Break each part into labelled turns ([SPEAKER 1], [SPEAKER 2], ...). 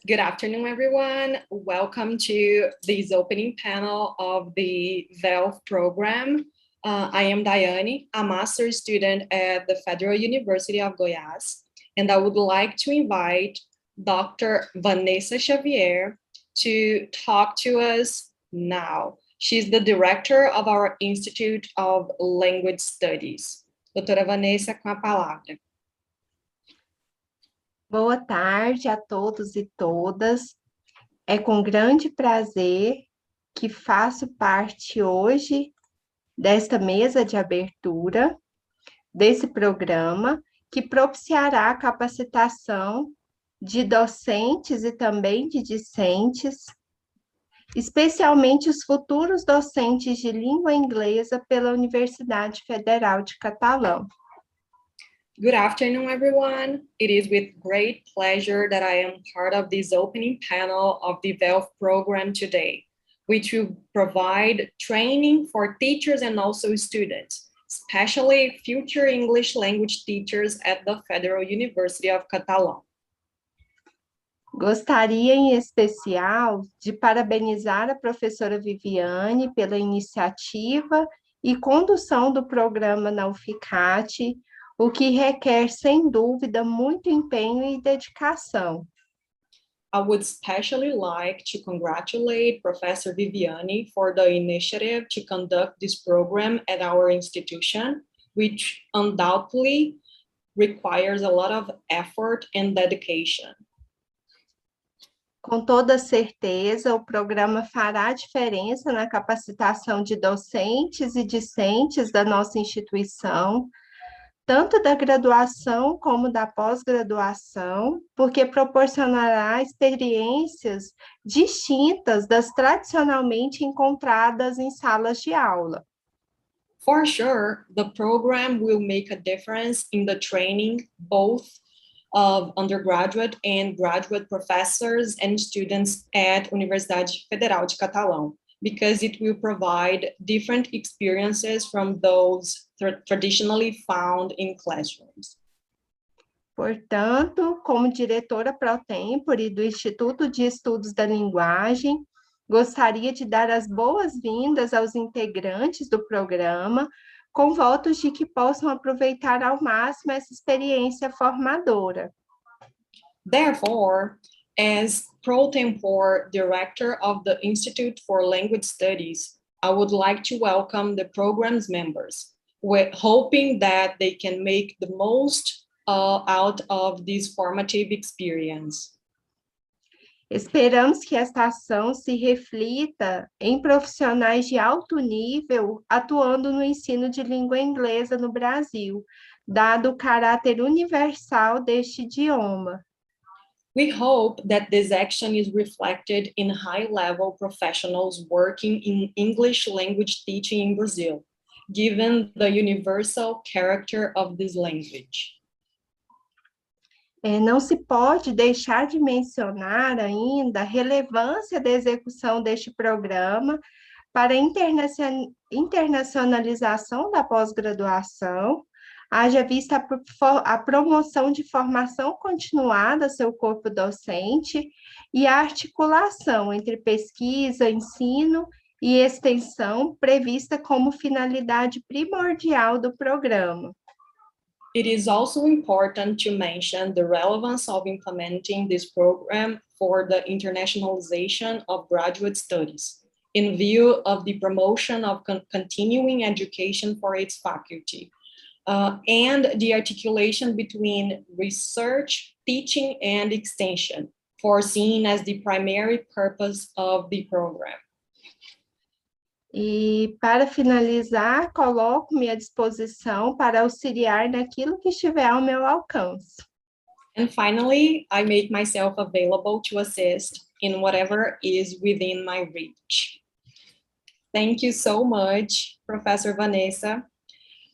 [SPEAKER 1] Good afternoon, everyone. Welcome to this opening panel of the VELF program. I am Daiane, a master's student at the Federal University of Goiás, and I would like to invite Dr. Vanessa Xavier to talk to us now. She's the director of our Institute of Language Studies. Doutora Vanessa, com a palavra.
[SPEAKER 2] Boa tarde a todos e todas. É com grande prazer que faço parte hoje desta mesa de abertura desse programa que propiciará a capacitação de docentes e também de discentes, especialmente os futuros docentes de língua inglesa pela Universidade Federal de Catalão.
[SPEAKER 1] Good afternoon, everyone. It is with great pleasure that I am part of this opening panel of the VELF program today, which will provide training for teachers and also students, especially future English language teachers at the Federal University of Catalão.
[SPEAKER 2] Gostaria, em especial, de parabenizar a professora Viviane pela iniciativa e condução do programa na UFCAT, o que requer, sem dúvida, muito empenho e dedicação.
[SPEAKER 1] I would especially like to congratulate Professor Viviane for the initiative to conduct this program at our institution, which undoubtedly requires a lot of effort and dedication.
[SPEAKER 2] Com toda certeza, o programa fará diferença na capacitação de docentes e discentes da nossa instituição, tanto da graduação como da pós-graduação, porque proporcionará experiências distintas das tradicionalmente encontradas em salas de aula.
[SPEAKER 1] For sure, the program will make a difference in the training both of undergraduate and graduate professors and students at Universidade Federal de Catalão, because it will provide different experiences from those traditionally found in classrooms.
[SPEAKER 2] Portanto, como diretora pro tempore do Instituto de Estudos da Linguagem, gostaria de dar as boas-vindas aos integrantes do programa, com votos de que possam aproveitar ao máximo essa experiência formadora.
[SPEAKER 1] Therefore, as pro tempore director of the Institute for Language Studies, I would like to welcome the program's members, hoping that they can make the most out of this formative experience.
[SPEAKER 2] Esperamos que esta ação se reflita em profissionais de alto nível atuando no ensino de língua inglesa no Brasil, dado o caráter universal deste idioma.
[SPEAKER 1] We hope that this action is reflected in high-level professionals working in English language teaching in Brazil, given the universal character of this language.
[SPEAKER 2] Não se pode deixar de mencionar ainda a relevância da execução deste programa para a internacionalização da pós-graduação, haja vista a promoção de formação continuada a seu corpo docente e a articulação entre pesquisa, ensino e extensão prevista como finalidade primordial do programa.
[SPEAKER 1] It is also important to mention the relevance of implementing this program for the internationalization of graduate studies, in view of the promotion of continuing education for its faculty, and the articulation between research, teaching, and extension, foreseen as the primary purpose of the program.
[SPEAKER 2] E, para finalizar, coloco-me à disposição para auxiliar naquilo que estiver ao meu alcance.
[SPEAKER 1] And finally, I make myself available to assist in whatever is within my reach. Thank you so much, Professor Vanessa.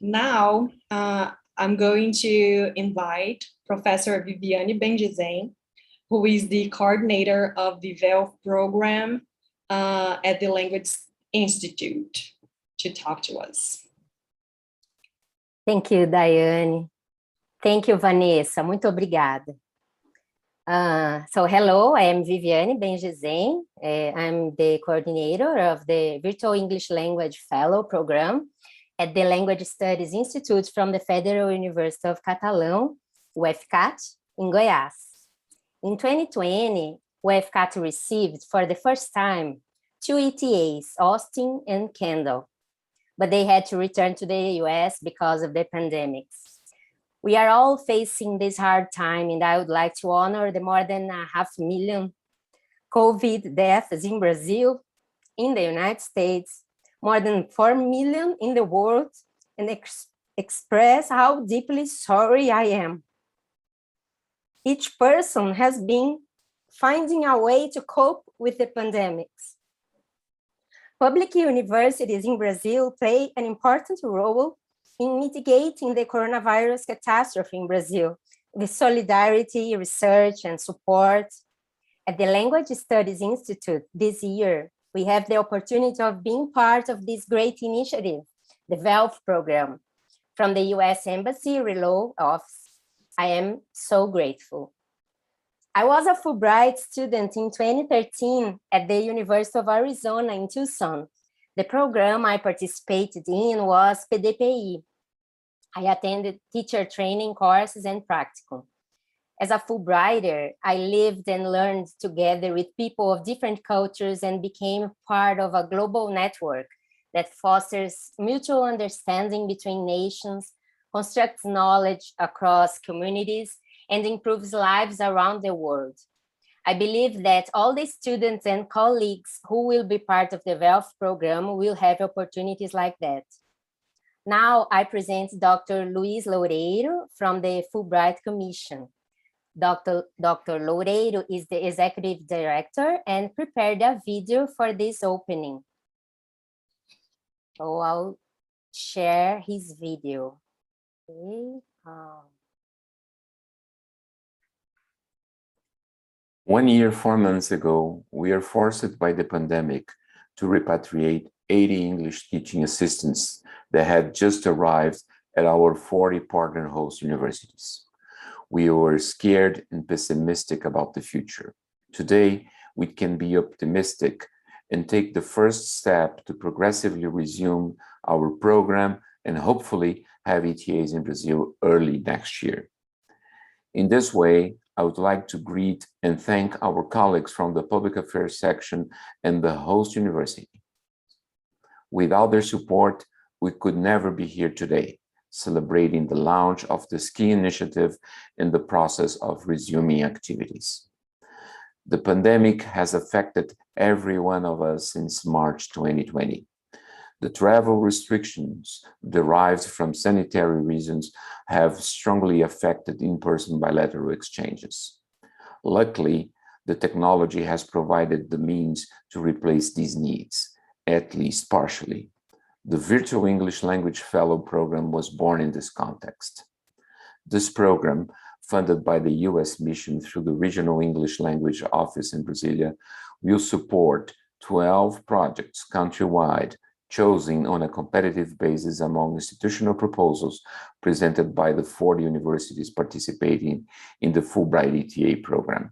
[SPEAKER 1] Now, I'm going to invite Professor Viviane Bengezen, who is the coordinator of the VELF program at the Language Institute, to talk to us.
[SPEAKER 3] Thank you, Daiane. Thank you, Vanessa. Muito obrigada. Hello, I am Viviane Bengezen. I'm the coordinator of the Virtual English Language Fellow Program at the Language Studies Institute from the Federal University of Catalão, UFCAT, in Goiás. In 2020, UFCAT received for the first time 2 ETAs, Austin and Kendall, but they had to return to the US because of the pandemics. We are all facing this hard time, and I would like to honor the more than 500,000 COVID deaths in Brazil, in the United States, more than 4 million in the world, and express how deeply sorry I am. Each person has been finding a way to cope with the pandemics. Public universities in Brazil play an important role in mitigating the coronavirus catastrophe in Brazil, with solidarity, research, and support. At the Language Studies Institute this year, we have the opportunity of being part of this great initiative, the VELF program, from the US Embassy RELO office. I am so grateful. I was a Fulbright student in 2013 at the University of Arizona in Tucson. The program I participated in was PDPI. I attended teacher training courses and practicum. As a Fulbrighter, I lived and learned together with people of different cultures and became part of a global network that fosters mutual understanding between nations, constructs knowledge across communities, and improves lives around the world. I believe that all the students and colleagues who will be part of the VELF program will have opportunities like that. Now I present Dr. Luiz Loureiro from the Fulbright Commission. Dr. Loureiro is the executive director and prepared a video for this opening. So I'll share his video. Okay.
[SPEAKER 4] 1 year, 4 months ago, we are forced by the pandemic to repatriate 80 English teaching assistants that had just arrived at our 40 partner host universities. We were scared and pessimistic about the future. Today, we can be optimistic and take the first step to progressively resume our program and hopefully have ETAs in Brazil early next year. In this way, I would like to greet and thank our colleagues from the Public Affairs section and the host university. Without their support, we could never be here today, celebrating the launch of this key initiative in the process of resuming activities. The pandemic has affected every one of us since March 2020. The travel restrictions derived from sanitary reasons have strongly affected in-person bilateral exchanges. Luckily, the technology has provided the means to replace these needs, at least partially. The Virtual English Language Fellow Program was born in this context. This program, funded by the US Mission through the Regional English Language Office in Brasilia, will support 12 projects countrywide, chosen on a competitive basis among institutional proposals presented by the 40 universities participating in the Fulbright ETA program.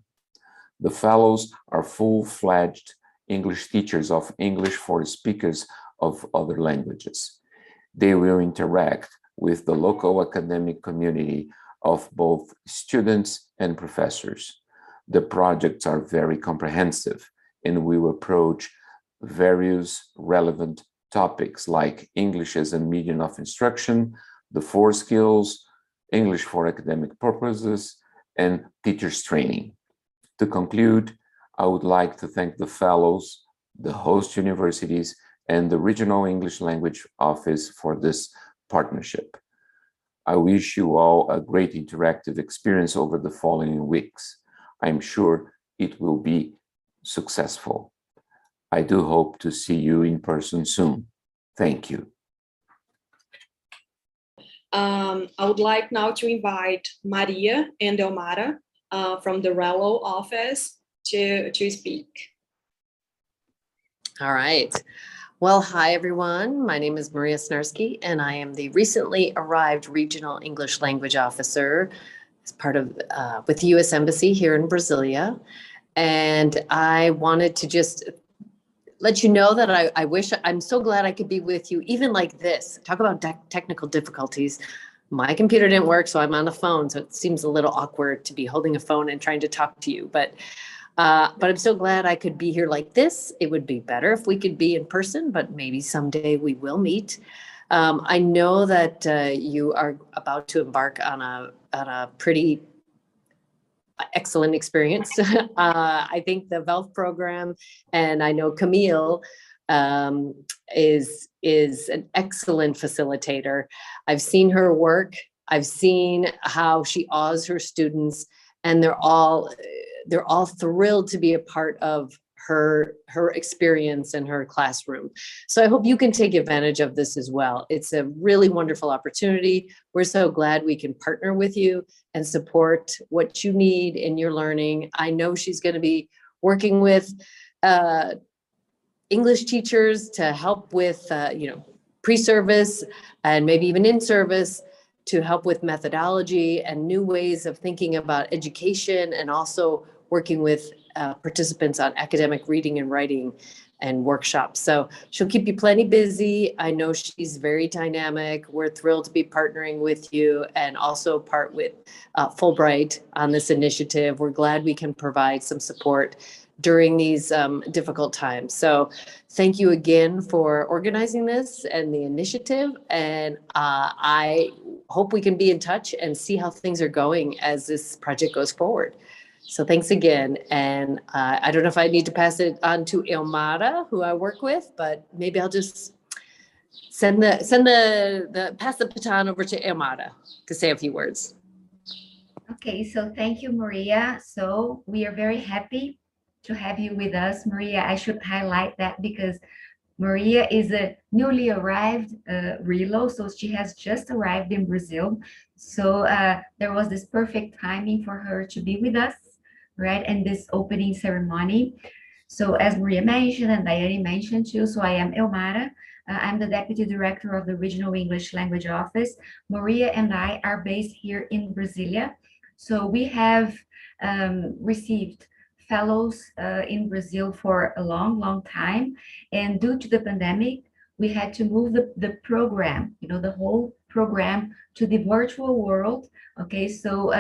[SPEAKER 4] The fellows are full-fledged English teachers of English for speakers of other languages. They will interact with the local academic community of both students and professors. The projects are very comprehensive and will approach various relevant topics like English as a medium of instruction, the 4 skills, English for academic purposes, and teachers training. To conclude, I would like to thank the fellows, the host universities, and the Regional English Language Office for this partnership. I wish you all a great interactive experience over the following weeks. I'm sure it will be successful. I do hope to see you in person soon. Thank you.
[SPEAKER 1] I would like now to invite Maria and Elmara from the RELO office to speak.
[SPEAKER 5] All right. Well, hi, everyone. My name is Maria Snersky, and I am the recently arrived Regional English Language Officer as part of, with the U.S. Embassy here in Brasilia. And I wanted to just let you know that I'm so glad I could be with you, even like this. Talk about technical difficulties. My computer didn't work, so I'm on the phone. So it seems a little awkward to be holding a phone and trying to talk to you. But I'm so glad I could be here like this. It would be better if we could be in person, but maybe someday we will meet. I know that you are about to embark on a pretty excellent experience. I think the VELF program, and I know Camille is an excellent facilitator. I've seen her work. I've seen how she awes her students, and they're all thrilled to be a part of her experience in her classroom. So I hope you can take advantage of this as well. It's a really wonderful opportunity. We're so glad we can partner with you and support what you need in your learning. I know she's going to be working with English teachers to help with, pre-service and maybe even in service, to help with methodology and new ways of thinking about education, and also working with participants on academic reading and writing and workshops. So she'll keep you plenty busy. I know she's very dynamic. We're thrilled to be partnering with you, and also part with Fulbright on this initiative. We're glad we can provide some support during these difficult times. So thank you again for organizing this and the initiative. And I hope we can be in touch and see how things are going as this project goes forward. So thanks again. And I don't know if I need to pass it on to Elmara, who I work with, but maybe I'll just pass the baton over to Elmara to say a few words.
[SPEAKER 6] Okay, so thank you, Maria. So we are very happy to have you with us, Maria. I should highlight that because Maria is a newly arrived RELO, so she has just arrived in Brazil. So there was this perfect timing for her to be with us, right? And this opening ceremony. So as Maria mentioned and Diane mentioned too, so I am Elmara. I'm the Deputy Director of the Regional English Language Office. Maria and I are based here in Brasilia. So we have received fellows in Brazil for a long time. And due to the pandemic, we had to move the program, the whole program to the virtual world. Okay, so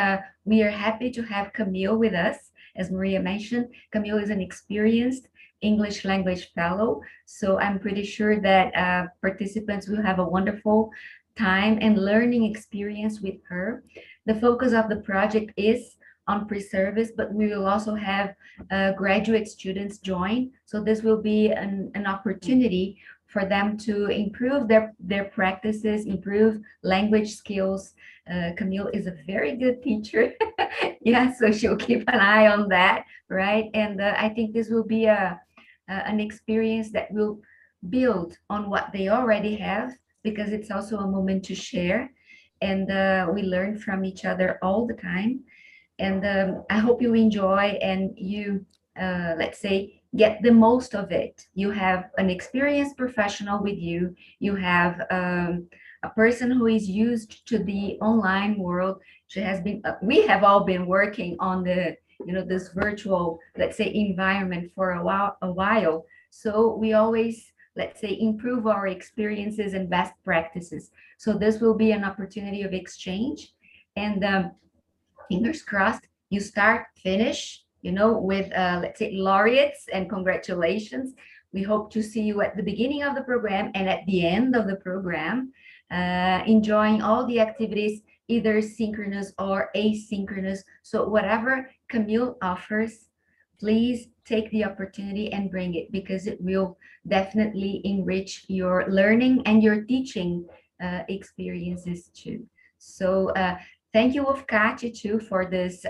[SPEAKER 6] we are happy to have Camille with us. As Maria mentioned, Camille is an experienced English language fellow. So I'm pretty sure that participants will have a wonderful time and learning experience with her. The focus of the project is on pre-service, but we will also have graduate students join. So this will be an opportunity for them to improve their practices, improve language skills. Camille is a very good teacher. Yeah, so she'll keep an eye on that, right? And I think this will be an experience that will build on what they already have, because it's also a moment to share. And we learn from each other all the time. And I hope you enjoy and you, let's say, get the most of it. You have an experienced professional with you. You have a person who is used to the online world. She has been, we have all been working on the, this virtual, let's say, environment for a while. So we always, let's say, improve our experiences and best practices. So this will be an opportunity of exchange. And fingers crossed, you start, finish, with, let's say, laureates, and congratulations. We hope to see you at the beginning of the program and at the end of the program, enjoying all the activities, either synchronous or asynchronous. So whatever Camille offers, please take the opportunity and bring it, because it will definitely enrich your learning and your teaching experiences too. So thank you, UFCAT, too, for this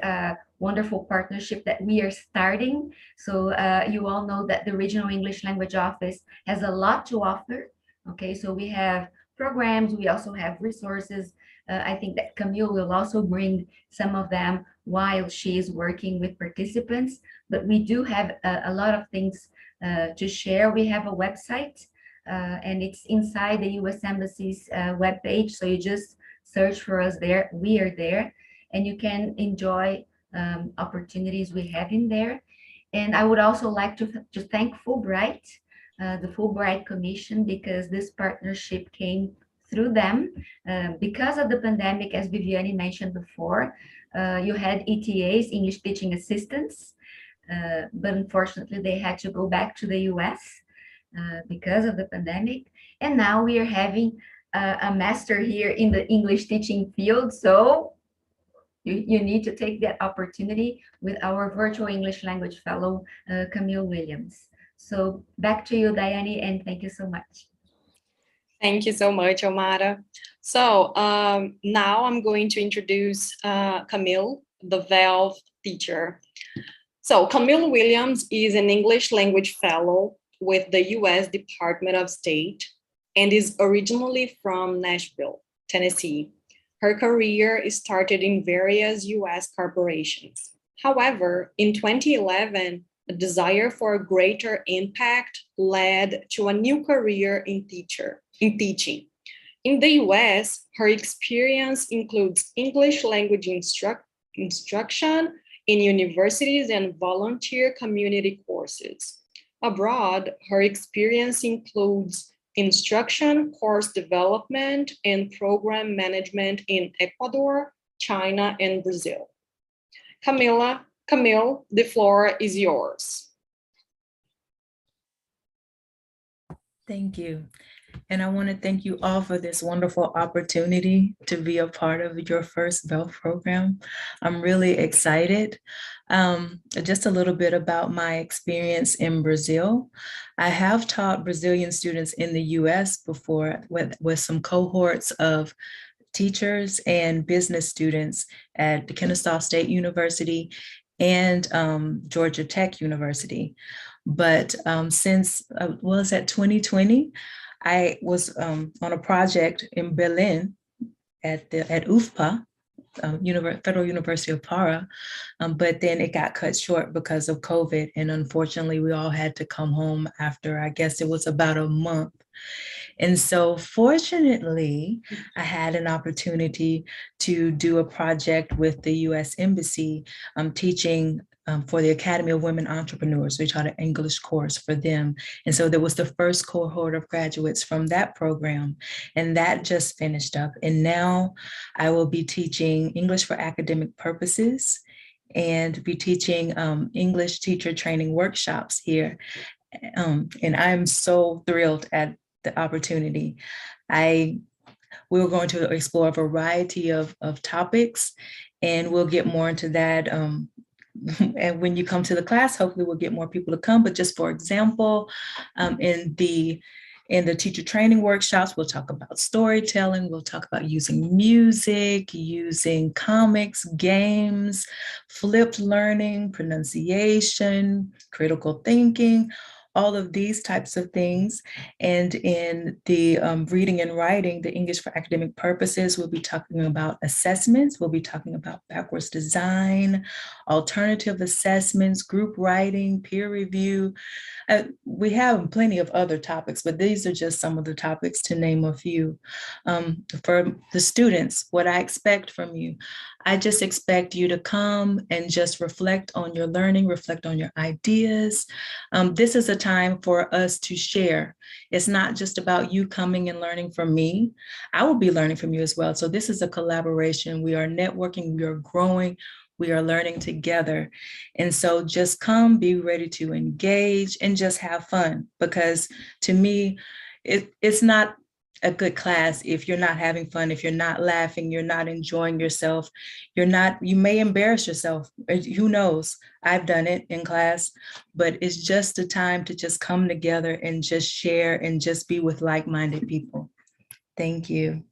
[SPEAKER 6] wonderful partnership that we are starting. So you all know that the Regional English Language Office has a lot to offer. Okay, so we have programs, we also have resources. I think that Camille will also bring some of them while she is working with participants. But we do have a lot of things to share. We have a website, and it's inside the U.S. Embassy's webpage. So you just search for us there. We are there. and you can enjoy opportunities we have in there. And I would also like to thank Fulbright, the Fulbright Commission, because this partnership came through them. Because of the pandemic, as Viviane mentioned before, you had ETAs, English Teaching Assistants, but unfortunately they had to go back to the US because of the pandemic. And now we are having a master here in the English teaching field. So you need to take that opportunity with our virtual English language fellow, Camille Williams. So back to you, Diane, and thank you so much.
[SPEAKER 1] Thank you so much, Omara. So now I'm going to introduce Camille, the VELF teacher. So Camille Williams is an English language fellow with the US Department of State and is originally from Nashville, Tennessee. Her career started in various US corporations. However, in 2011, a desire for greater impact led to a new career in teaching. In the US, her experience includes English language instruction in universities and volunteer community courses. Abroad, her experience includes instruction, course development, and program management in Ecuador, China, and Brazil. Camille, the floor is yours.
[SPEAKER 7] Thank you. And I want to thank you all for this wonderful opportunity to be a part of your first VELF program. I'm really excited. Just a little bit about my experience in Brazil. I have taught Brazilian students in the US before with some cohorts of teachers and business students at the Kennesaw State University and Georgia Tech University. But since, was that 2020? I was on a project in Berlin at UFPA, Federal University of Para, but then it got cut short because of COVID. And unfortunately, we all had to come home after, I guess it was about a month. And so fortunately, I had an opportunity to do a project with the US Embassy, teaching for the Academy of Women Entrepreneurs. We taught an English course for them. And so there was the first cohort of graduates from that program, and that just finished up. And now I will be teaching English for academic purposes and be teaching English teacher training workshops here. And I'm so thrilled at the opportunity. We're going to explore a variety of topics, and we'll get more into that. And when you come to the class, hopefully we'll get more people to come. But just for example, in the teacher training workshops, we'll talk about storytelling, we'll talk about using music, using comics, games, flipped learning, pronunciation, critical thinking, all of these types of things. And in the reading and writing, the English for academic purposes, we'll be talking about assessments, we'll be talking about backwards design, alternative assessments, group writing, peer review. We have plenty of other topics, but these are just some of the topics, to name a few. For the students, what I expect from you, I just expect you to come and just reflect on your learning, reflect on your ideas. This is a time for us to share. It's not just about you coming and learning from me. I will be learning from you as well. So this is a collaboration. We are networking, we are growing, we are learning together. And so just come, be ready to engage and just have fun, because to me, it's not a good class if you're not having fun, if you're not laughing, you're not enjoying yourself, you may embarrass yourself. Who knows? I've done it in class, but it's just a time to just come together and just share and just be with like-minded people. Thank you.